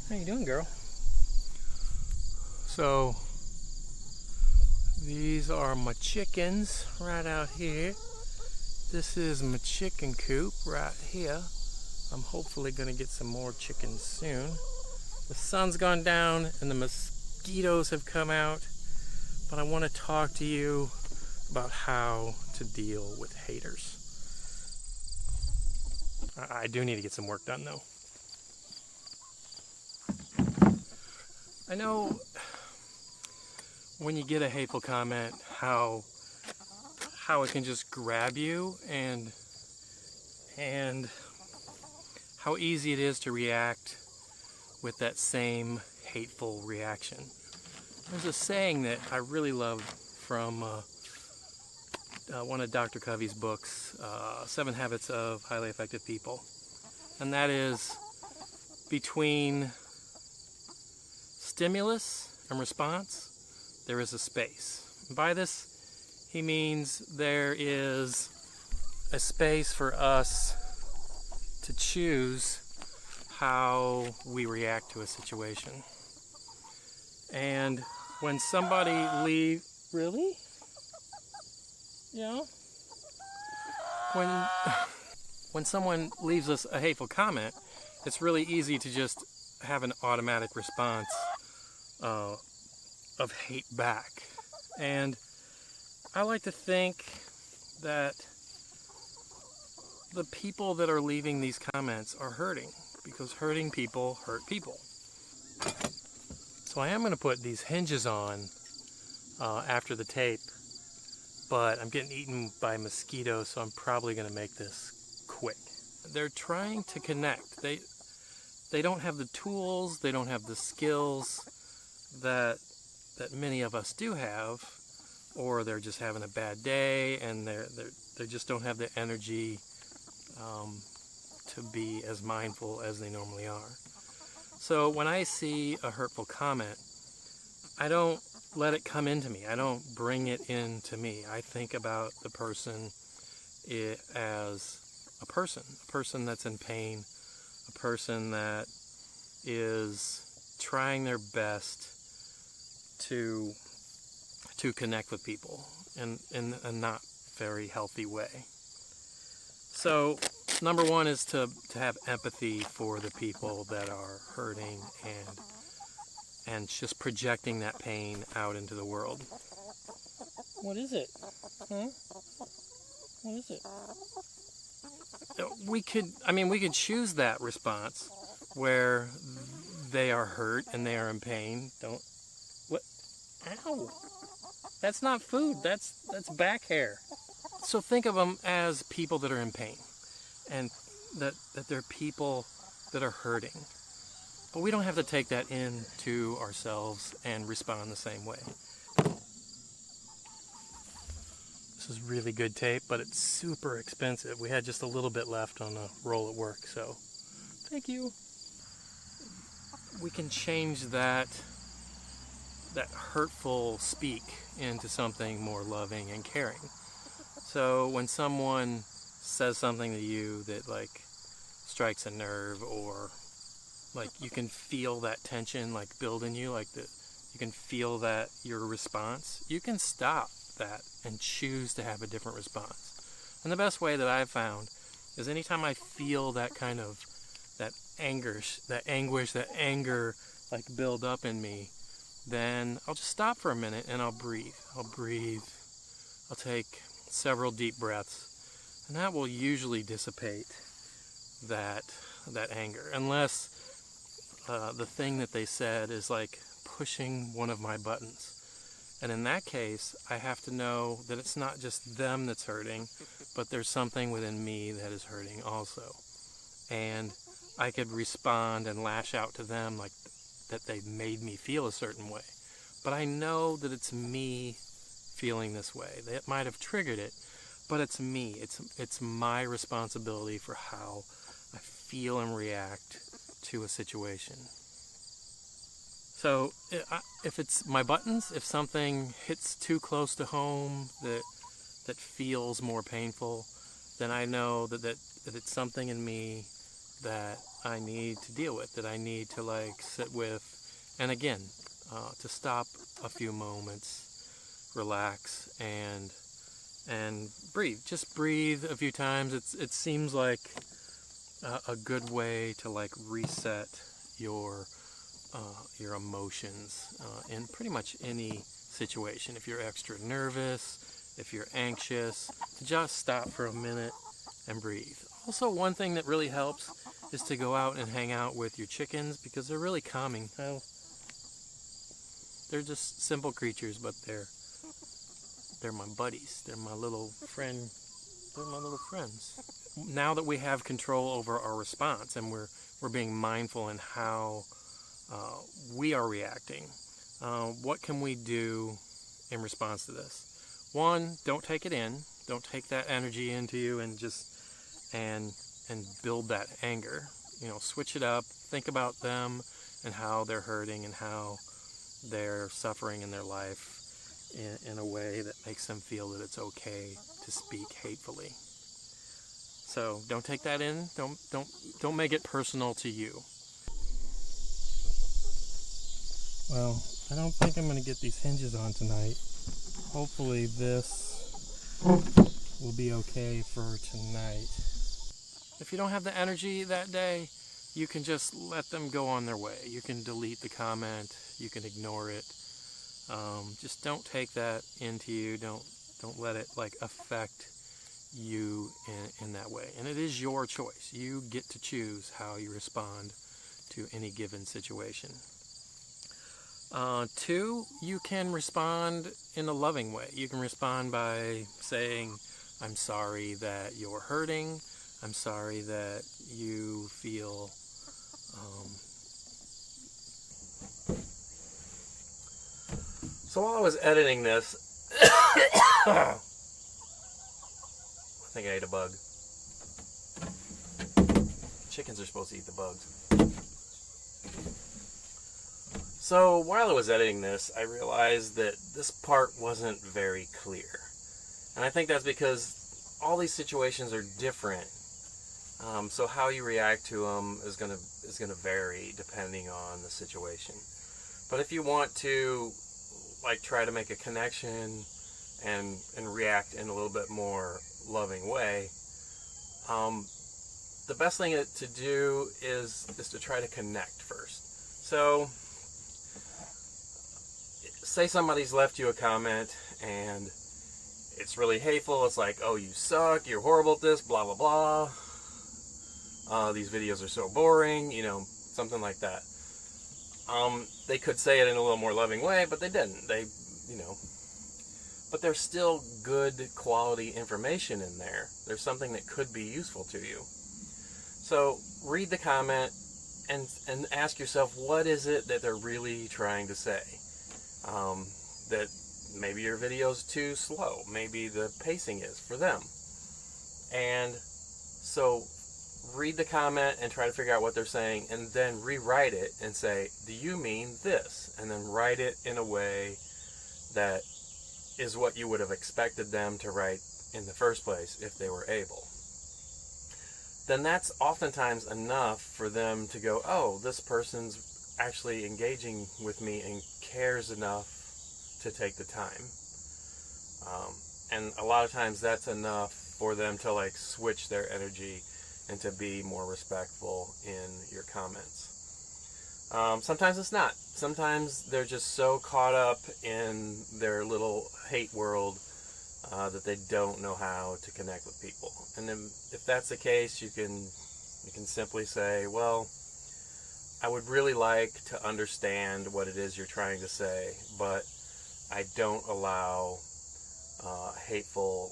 How you doing, girl? So, these are my chickens right out here. This is my chicken coop right here. I'm hopefully going to get some more chickens soon. The sun's gone down and the mosquitoes have come out, but I want to talk to you about how to deal with haters. I do need to get some work done though. I know when you get a hateful comment, how it can just grab you and how easy it is to react with that same hateful reaction. There's a saying that I really love from one of Dr. Covey's books, 7 Habits of Highly Effective People. And that is, between stimulus and response, there is a space. By this, he means there is a space for us to choose how we react to a situation. And when somebody leaves, really? Yeah? When someone leaves us a hateful comment, it's really easy to just have an automatic response of hate back. And I like to think that the people that are leaving these comments are hurting, because hurting people hurt people. So I am going to put these hinges on after the tape, but I'm getting eaten by mosquitoes, so I'm probably going to make this quick. They're trying to connect. They don't have the tools, they don't have the skills that many of us do have, or they're just having a bad day and they just don't have the energy to be as mindful as they normally are. So when I see a hurtful comment, I don't let it come into me. I don't bring it into me. I think about the person as a person that's in pain, a person that is trying their best to connect with people in a not very healthy way. So number one is to have empathy for the people that are hurting and just projecting that pain out into the world. What is it? Huh? What is it? We could choose that response where they are hurt and they are in pain. What? Ow! That's not food. That's back hair. So think of them as people that are in pain, and that they're people that are hurting. But we don't have to take that into ourselves and respond the same way. This is really good tape, but it's super expensive. We had just a little bit left on the roll at work, so thank you. We can change that hurtful speak into something more loving and caring. So when someone says something to you that like strikes a nerve, or like you can feel that tension like build in you, you can feel that your response, you can stop that and choose to have a different response. And the best way that I've found is anytime I feel that kind of that anguish, that anger like build up in me, then I'll just stop for a minute and I'll breathe. I'll take several deep breaths, and that will usually dissipate that anger, unless the thing that they said is like pushing one of my buttons. And in that case, I have to know that it's not just them that's hurting, but there's something within me that is hurting also. And I could respond and lash out to them like that they've made me feel a certain way. But I know that it's me feeling this way. They might have triggered it, but it's me. It's my responsibility for how I feel and react to a situation. So if it's my buttons, if something hits too close to home that feels more painful, then I know that it's something in me that I need to deal with, that I need to like sit with, and again, to stop a few moments, relax, and breathe. Just breathe a few times. It seems like a good way to like reset your emotions in pretty much any situation. If you're extra nervous, if you're anxious, to just stop for a minute and breathe. Also, one thing that really helps is to go out and hang out with your chickens, because they're really calming. Well, they're just simple creatures, but they're my buddies. They're my little friend. They're my little friends. Now that we have control over our response and we're being mindful in how we are reacting, what can we do in response to this? One, don't take it in. Don't take that energy into you and just and build that anger. You know, switch it up. Think about them and how they're hurting and how they're suffering in their life in a way that makes them feel that it's okay to speak hatefully. So don't take that in. Don't make it personal to you. Well, I don't think I'm going to get these hinges on tonight. Hopefully this will be okay for tonight. If you don't have the energy that day, you can just let them go on their way. You can delete the comment. You can ignore it. Just don't take that into you. Don't let it like affect you in that way. And it is your choice. You get to choose how you respond to any given situation. Two, you can respond in a loving way. You can respond by saying, I'm sorry that you're hurting. I'm sorry that you feel So while I was editing this, I think I ate a bug. Chickens are supposed to eat the bugs. So while I was editing this, I realized that this part wasn't very clear. And I think that's because all these situations are different. So how you react to them is gonna vary depending on the situation. But if you want to like try to make a connection and react in a little bit more loving way, the best thing to do is to try to connect first. So say somebody's left you a comment and it's really hateful. It's like, oh, you suck, you're horrible at this, blah blah blah. These videos are so boring, you know, something like that. They could say it in a little more loving way, but they didn't. They, you know, but there's still good quality information in there. There's something that could be useful to you. So read the comment and ask yourself, what is it that they're really trying to say? That maybe your video's too slow. Maybe the pacing is for them. And so read the comment and try to figure out what they're saying, and then rewrite it and say, do you mean this? And then write it in a way that is what you would have expected them to write in the first place if they were able. Then that's oftentimes enough for them to go, oh, this person's actually engaging with me and cares enough to take the time. And a lot of times that's enough for them to like switch their energy and to be more respectful in your comments. Sometimes it's not. Sometimes they're just so caught up in their little hate world that they don't know how to connect with people. And then if that's the case, you can simply say, well, I would really like to understand what it is you're trying to say, but I don't allow hateful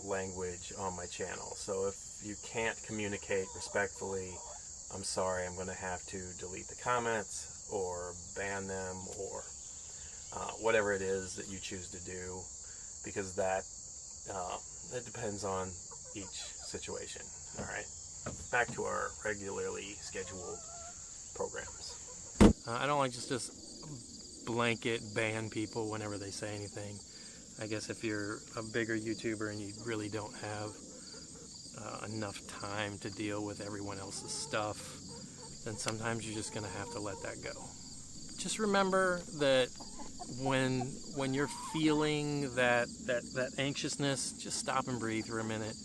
language on my channel. So if you can't communicate respectfully, I'm sorry, I'm going to have to delete the comments or ban them or whatever it is that you choose to do, because that depends on each situation. All right, back to our regularly scheduled programs. I don't like just blanket ban people whenever they say anything. I guess if you're a bigger YouTuber and you really don't have enough time to deal with everyone else's stuff, then sometimes you're just going to have to let that go. Just remember that when you're feeling that anxiousness, just stop and breathe for a minute,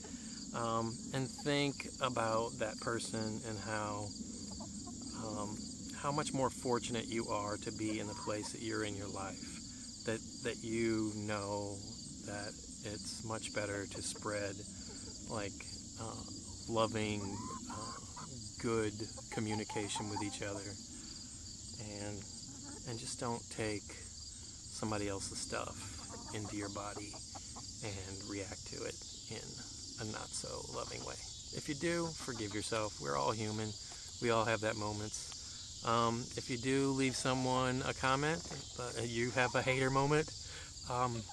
and think about that person and how much more fortunate you are to be in the place that you're in your life. That you know that it's much better to spread like loving, good communication with each other, and just don't take somebody else's stuff into your body and react to it in a not so loving way. If you do, forgive yourself. We're all human. We all have that moments. If you do leave someone a comment, you have a hater moment,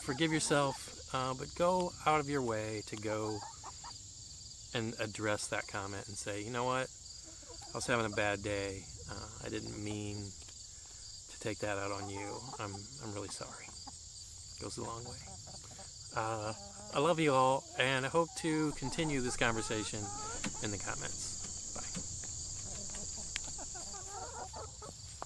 forgive yourself, but go out of your way to go and address that comment and say, you know what, I was having a bad day. I didn't mean to take that out on you. I'm really sorry. Goes a long way. I love you all, and I hope to continue this conversation in the comments. Bye.